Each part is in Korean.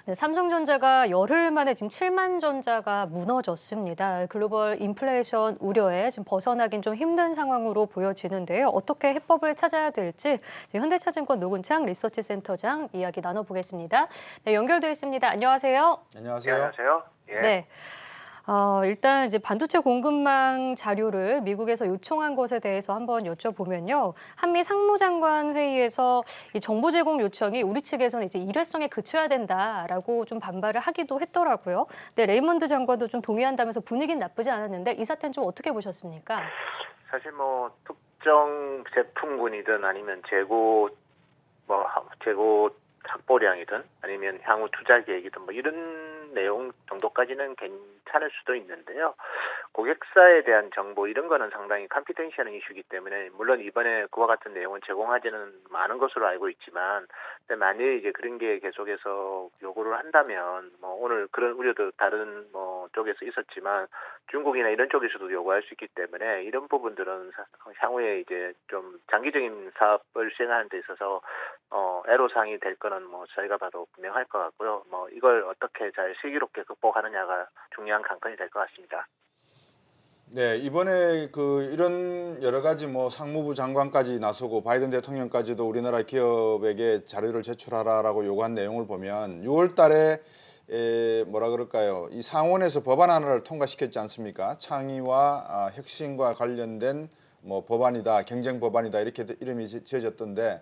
네, 삼성전자가 열흘 만에 지금 7만 전자가 무너졌습니다. 글로벌 인플레이션 우려에 지금 벗어나긴 좀 힘든 상황으로 보여지는데요. 어떻게 해법을 찾아야 될지 현대차증권 노근창 리서치센터장 이야기 나눠보겠습니다. 네, 연결되어 있습니다. 안녕하세요. 네, 안녕하세요. 안녕하세요. 예. 네. 일단 이제 반도체 공급망 자료를 미국에서 요청한 것에 대해서 한번 여쭤보면요. 한미 상무장관 회의에서 이 정보 제공 요청이 우리 측에서는 이제 일회성에 그쳐야 된다라고 좀 반발을 하기도 했더라고요. 네, 레이먼드 장관도 좀 동의한다면서 분위기는 나쁘지 않았는데 이 사태는 좀 어떻게 보셨습니까? 사실 뭐 특정 제품군이든 아니면 재고 확보량이든 아니면 향후 투자 계획이든 뭐 이런 내용 정도까지는 괜찮을 수도 있는데요. 고객사에 대한 정보 이런 거는 상당히 컴피덴셜한 이슈이기 때문에 물론 이번에 그와 같은 내용은 제공하지는 않은 것으로 알고 있지만 근데 만약에 이제 그런 게 계속해서 요구를 한다면 뭐 오늘 그런 우려도 다른 뭐 쪽에서 있었지만 중국이나 이런 쪽에서도 요구할 수 있기 때문에 이런 부분들은 향후에 이제 좀 장기적인 사업을 수행하는 데 있어서 애로사항이 될 거는 뭐 저희가 봐도 분명할 것 같고요. 뭐 이걸 어떻게 잘 슬기롭게 극복하느냐가 중요한 관건이 될 것 같습니다. 네, 이번에 이런 여러 가지 뭐 상무부 장관까지 나서고 바이든 대통령까지도 우리나라 기업에게 자료를 제출하라라고 요구한 내용을 보면 6월 달에 뭐라 그럴까요? 이 상원에서 법안 하나를 통과시켰지 않습니까? 창의와 혁신과 관련된 뭐 법안이다, 경쟁 법안이다 이렇게 이름이 지어졌던데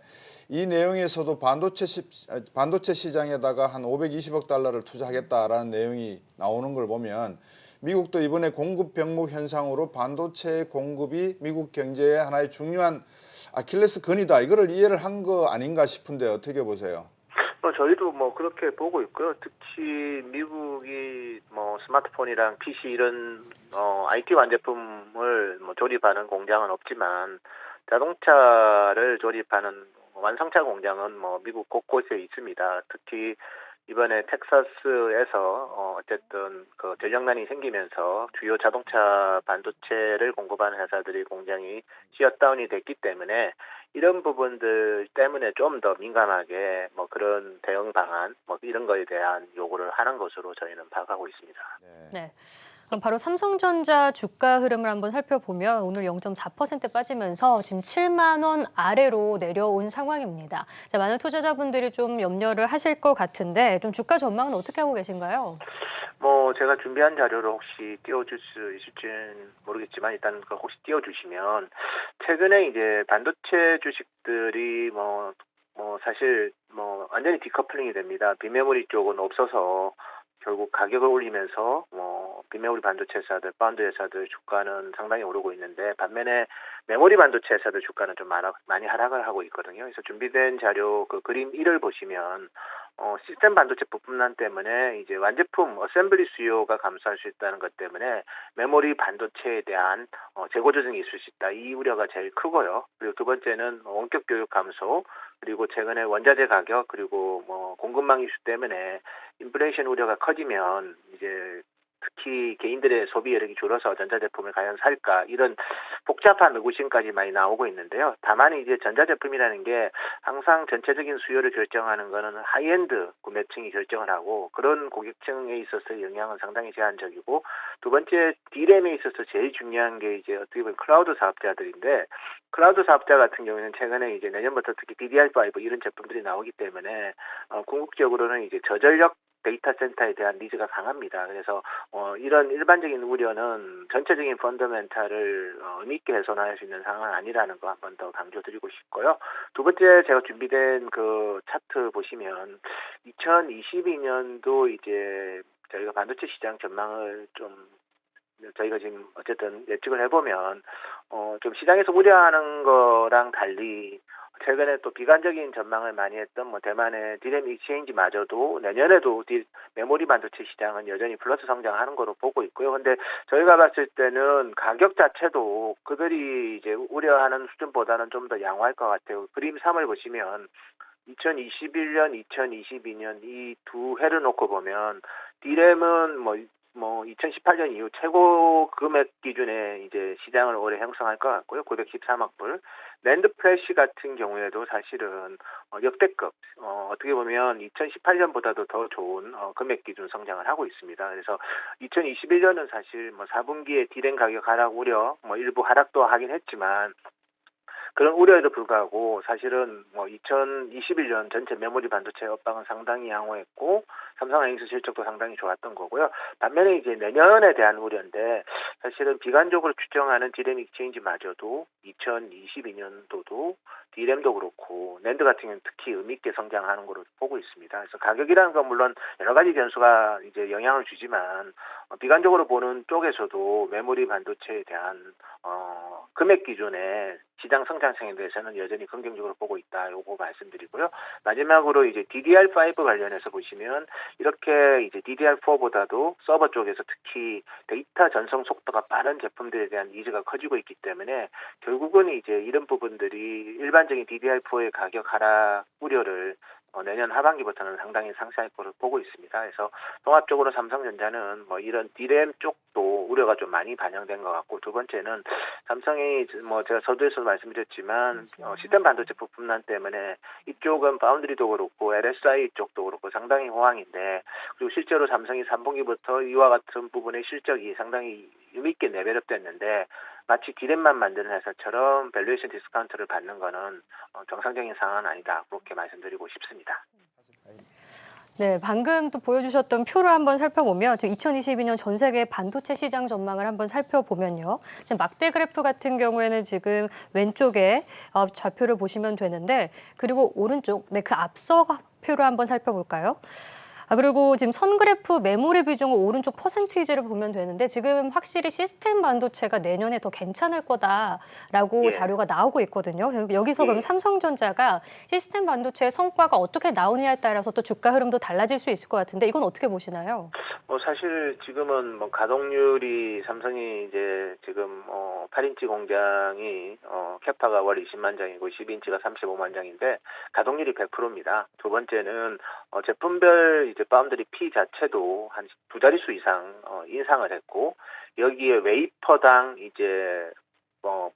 이 내용에서도 반도체 시장에다가 한 520억 달러를 투자하겠다라는 내용이 나오는 걸 보면 미국도 이번에 공급 병목 현상으로 반도체 공급이 미국 경제의 하나의 중요한 아킬레스 건이다. 이거를 이해를 한 거 아닌가 싶은데 어떻게 보세요? 저희도 뭐 그렇게 보고 있고요. 특히 미국이 뭐 스마트폰이랑 PC 이런 IT 완제품을 뭐 조립하는 공장은 없지만 자동차를 조립하는 완성차 공장은 뭐 미국 곳곳에 있습니다. 특히 이번에 텍사스에서 어쨌든 그 전력난이 생기면서 주요 자동차 반도체를 공급하는 회사들이 공장이 셧다운이 됐기 때문에 이런 부분들 때문에 좀 더 민감하게 뭐 그런 대응 방안 뭐 이런 거에 대한 요구를 하는 것으로 저희는 파악하고 있습니다. 네. 네. 그럼 바로 삼성전자 주가 흐름을 한번 살펴보면 오늘 0.4% 빠지면서 지금 7만 원 아래로 내려온 상황입니다. 자, 많은 투자자분들이 좀 염려를 하실 것 같은데 좀 주가 전망은 어떻게 하고 계신가요? 뭐 제가 준비한 자료를 혹시 띄워줄 수 있을지는 모르겠지만 일단 그 혹시 띄워주시면 최근에 이제 반도체 주식들이 뭐 사실 뭐 완전히 디커플링이 됩니다. 비메모리 쪽은 없어서 결국 가격을 올리면서 뭐 비메모리 반도체 회사들, 바운드 회사들 주가는 상당히 오르고 있는데 반면에 메모리 반도체 회사들 주가는 좀 많이 하락을 하고 있거든요. 그래서 준비된 자료 그 그림 1을 보시면 시스템 반도체 부품난 때문에 이제 완제품 어셈블리 수요가 감소할 수 있다는 것 때문에 메모리 반도체에 대한 재고 조정이 있을 수 있다. 이 우려가 제일 크고요. 그리고 두 번째는 원격 교육 감소, 그리고 최근에 원자재 가격, 그리고 뭐 공급망 이슈 때문에 인플레이션 우려가 커지면 이제 특히 개인들의 소비 여력이 줄어서 전자제품을 과연 살까 이런 복잡한 의구심까지 많이 나오고 있는데요. 다만 이제 전자제품이라는 게 항상 전체적인 수요를 결정하는 거는 하이엔드 구매층이 결정을 하고 그런 고객층에 있어서 영향은 상당히 제한적이고 두 번째 D램에 있어서 제일 중요한 게 이제 어떻게 보면 클라우드 사업자들인데 클라우드 사업자 같은 경우에는 최근에 이제 내년부터 특히 DDR5 이런 제품들이 나오기 때문에 궁극적으로는 이제 저전력 데이터 센터에 대한 니즈가 강합니다. 그래서 이런 일반적인 우려는 전체적인 펀더멘탈을 의미 있게 훼손할 수 있는 상황은 아니라는 거 한 번 더 강조드리고 싶고요. 두 번째 제가 준비된 그 차트 보시면 2022년도 이제 저희가 반도체 시장 전망을 좀 저희가 지금 어쨌든 예측을 해보면 좀 시장에서 우려하는 거랑 달리 최근에 또 비관적인 전망을 많이 했던 뭐 대만의 디램 익스체인지마저도 내년에도 메모리 반도체 시장은 여전히 플러스 성장하는 거로 보고 있고요. 근데 저희가 봤을 때는 가격 자체도 그들이 이제 우려하는 수준보다는 좀 더 양호할 것 같아요. 그림 3을 보시면 2021년, 2022년 이 두 해를 놓고 보면 디램은 뭐 2018년 이후 최고 금액 기준에 이제 시장을 올해 형성할 것 같고요. 913억 불. 낸드 플래시 같은 경우에도 사실은 역대급, 어떻게 보면 2018년보다도 더 좋은 금액 기준 성장을 하고 있습니다. 그래서 2021년은 사실 4분기에 디램 가격 하락 우려, 일부 하락도 하긴 했지만 그런 우려에도 불구하고 사실은 2021년 전체 메모리 반도체 업황은 상당히 양호했고 삼성하이닉스 실적도 상당히 좋았던 거고요. 반면에 이제 내년에 대한 우려인데 사실은 비관적으로 추정하는 디램 익스체인지마저도 2022년도도 디램도 그렇고 낸드 같은 경우는 특히 의미 있게 성장하는 걸로 보고 있습니다. 그래서 가격이라는 건 물론 여러 가지 변수가 이제 영향을 주지만 비관적으로 보는 쪽에서도 메모리 반도체에 대한 금액 기준에 시장 성장성에 대해서는 여전히 긍정적으로 보고 있다. 요거 말씀드리고요. 마지막으로 이제 DDR5 관련해서 보시면 이렇게 이제 DDR4보다도 서버 쪽에서 특히 데이터 전송 속도가 빠른 제품들에 대한 니즈가 커지고 있기 때문에 결국은 이제 이런 부분들이 일반적인 DDR4의 가격 하락 우려를 내년 하반기부터는 상당히 상쇄할 것으로 보고 있습니다. 그래서 종합적으로 삼성전자는 이런 디램 쪽도 우려가 좀 많이 반영된 것 같고, 두 번째는 삼성이 제가 서두에서도 말씀드렸지만 시스템 반도체 부품난 때문에 이쪽은 파운드리도 그렇고 LSI 쪽도 그렇고 상당히 호황인데, 그리고 실제로 삼성이 3분기부터 이와 같은 부분의 실적이 상당히 유의있게 레벨업 됐는데 마치 디램만 만드는 회사처럼 밸류에이션 디스카운트를 받는 거는 정상적인 상황은 아니다. 그렇게 말씀드리고 싶습니다. 네, 방금 또 보여주셨던 표를 한번 살펴보면 지금 2022년 전 세계 반도체 시장 전망을 한번 살펴보면요. 지금 막대 그래프 같은 경우에는 지금 왼쪽에 좌표를 보시면 되는데, 그리고 오른쪽, 네, 그 앞서 표를 한번 살펴볼까요? 그리고 지금 선 그래프 메모리 비중을 오른쪽 퍼센테이지를 보면 되는데, 지금 확실히 시스템 반도체가 내년에 더 괜찮을 거다라고 예. 자료가 나오고 있거든요. 여기서 예. 그럼 삼성전자가 시스템 반도체의 성과가 어떻게 나오느냐에 따라서 또 주가 흐름도 달라질 수 있을 것 같은데, 이건 어떻게 보시나요? 사실 지금은 가동률이 삼성이 이제 지금 8인치 공장이 캐파가 월 20만 장이고 12인치가 35만 장인데 가동률이 100%입니다. 두 번째는 제품별 이제 파운드리 피 자체도 한 두 자릿수 이상 인상을 했고, 여기에 웨이퍼당 이제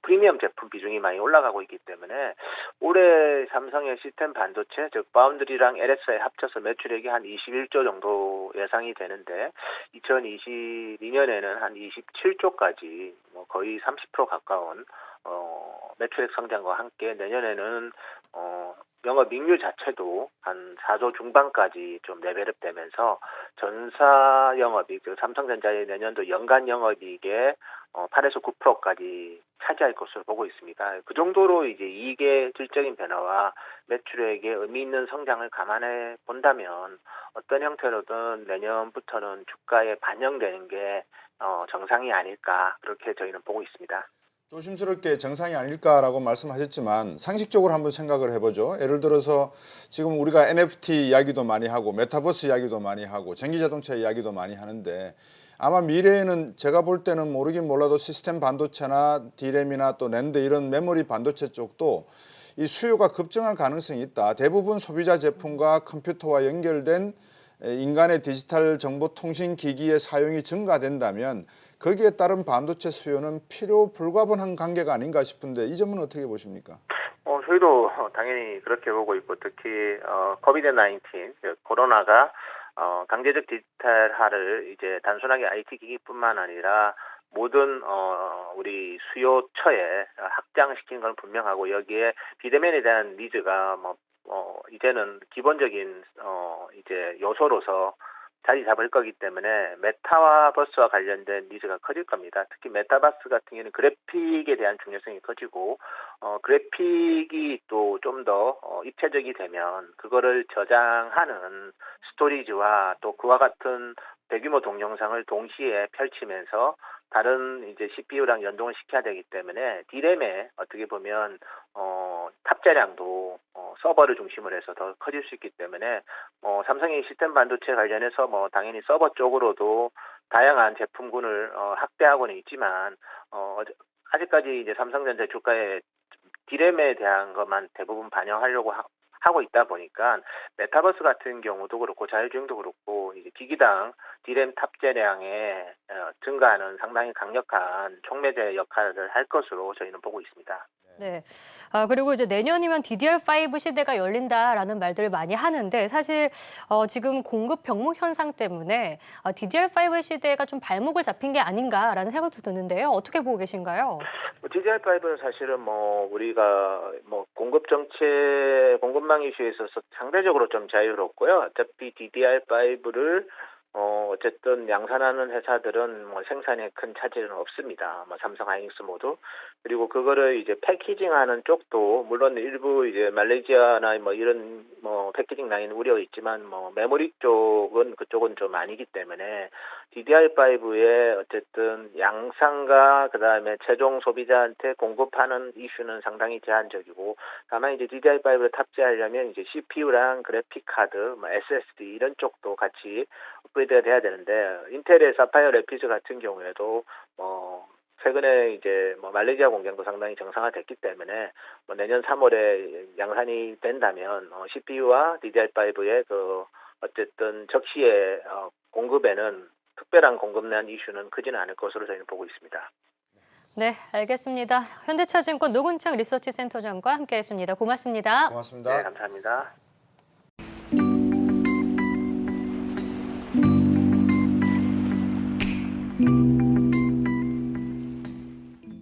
프리미엄 제품 비중이 많이 올라가고 있기 때문에 올해 삼성의 시스템 반도체, 즉 파운드리랑 LSI 합쳐서 매출액이 한 21조 정도 예상이 되는데 2022년에는 한 27조까지 거의 30% 가까운 매출액 성장과 함께 내년에는 영업이익률 자체도 한 4조 중반까지 좀 레벨업 되면서 전사 영업이익, 즉 삼성전자의 내년도 연간 영업이익의 8에서 9%까지 차지할 것으로 보고 있습니다. 그 정도로 이제 이익의 질적인 변화와 매출액의 의미 있는 성장을 감안해 본다면 어떤 형태로든 내년부터는 주가에 반영되는 게 정상이 아닐까, 그렇게 저희는 보고 있습니다. 조심스럽게 정상이 아닐까라고 말씀하셨지만 상식적으로 한번 생각을 해보죠. 예를 들어서 지금 우리가 NFT 이야기도 많이 하고 메타버스 이야기도 많이 하고 전기자동차 이야기도 많이 하는데, 아마 미래에는 제가 볼 때는 모르긴 몰라도 시스템 반도체나 디램이나 또 낸드 이런 메모리 반도체 쪽도 이 수요가 급증할 가능성이 있다. 대부분 소비자 제품과 컴퓨터와 연결된 인간의 디지털 정보 통신 기기의 사용이 증가된다면 거기에 따른 반도체 수요는 필요 불가분한 관계가 아닌가 싶은데, 이 점은 어떻게 보십니까? 저희도 당연히 그렇게 보고 있고, 특히 코비드-19 코로나가 강제적 디지털화를 이제 단순하게 IT 기기뿐만 아니라 모든 우리 수요처에 확장시킨 건 분명하고, 여기에 비대면에 대한 니즈가 이제는 기본적인 이제 요소로서 자리 잡을 거기 때문에 메타버스와 관련된 니즈가 커질 겁니다. 특히 메타버스 같은 경우는 그래픽에 대한 중요성이 커지고, 그래픽이 또 좀 더 입체적이 되면 그거를 저장하는 스토리지와 또 그와 같은 대규모 동영상을 동시에 펼치면서 다른 이제 CPU랑 연동을 시켜야 되기 때문에 디램에 어떻게 보면 탑재량도 서버를 중심으로 해서 더 커질 수 있기 때문에 삼성이 시스템 반도체 관련해서 당연히 서버 쪽으로도 다양한 제품군을 확대하고는 있지만 아직까지 이제 삼성전자 주가에 디램에 대한 것만 대부분 반영하려고 하고 있다 보니까 메타버스 같은 경우도 그렇고 자율주행도 그렇고 이제 기기당 디램 탑재량의 증가는 상당히 강력한 촉매제 역할을 할 것으로 저희는 보고 있습니다. 네. 그리고 이제 내년이면 DDR5 시대가 열린다라는 말들을 많이 하는데 사실 지금 공급 병목 현상 때문에 DDR5 시대가 좀 발목을 잡힌 게 아닌가라는 생각도 드는데요. 어떻게 보고 계신가요? DDR5는 사실은 우리가 공급 정체, 공급망 이슈에 있어서 상대적으로 좀 자유롭고요. 어차피 DDR5를 어쨌든 양산하는 회사들은 생산에 큰 차질은 없습니다. 삼성 하이닉스 모두. 그리고 그거를 이제 패키징하는 쪽도 물론 일부 이제 말레이시아나 이런 패키징 라인 우려 있지만 메모리 쪽은 그쪽은 좀 아니기 때문에 DDR5의 어쨌든 양산과 그다음에 최종 소비자한테 공급하는 이슈는 상당히 제한적이고 다만 이제 DDR5를 탑재하려면 이제 CPU랑 그래픽 카드, SSD 이런 쪽도 같이 업그레이드가 돼야 되는데 인텔의 사파이어 래피드 같은 경우에도 최근에 이제 말레이시아 공장도 상당히 정상화됐기 때문에 내년 3월에 양산이 된다면 CPU와 DDR5의 그 어쨌든 적시의 공급에는 특별한 공급난 이슈는 크지는 않을 것으로 저희는 보고 있습니다. 네, 알겠습니다. 현대차증권 노근창 리서치센터장과 함께했습니다. 고맙습니다. 고맙습니다. 네, 감사합니다.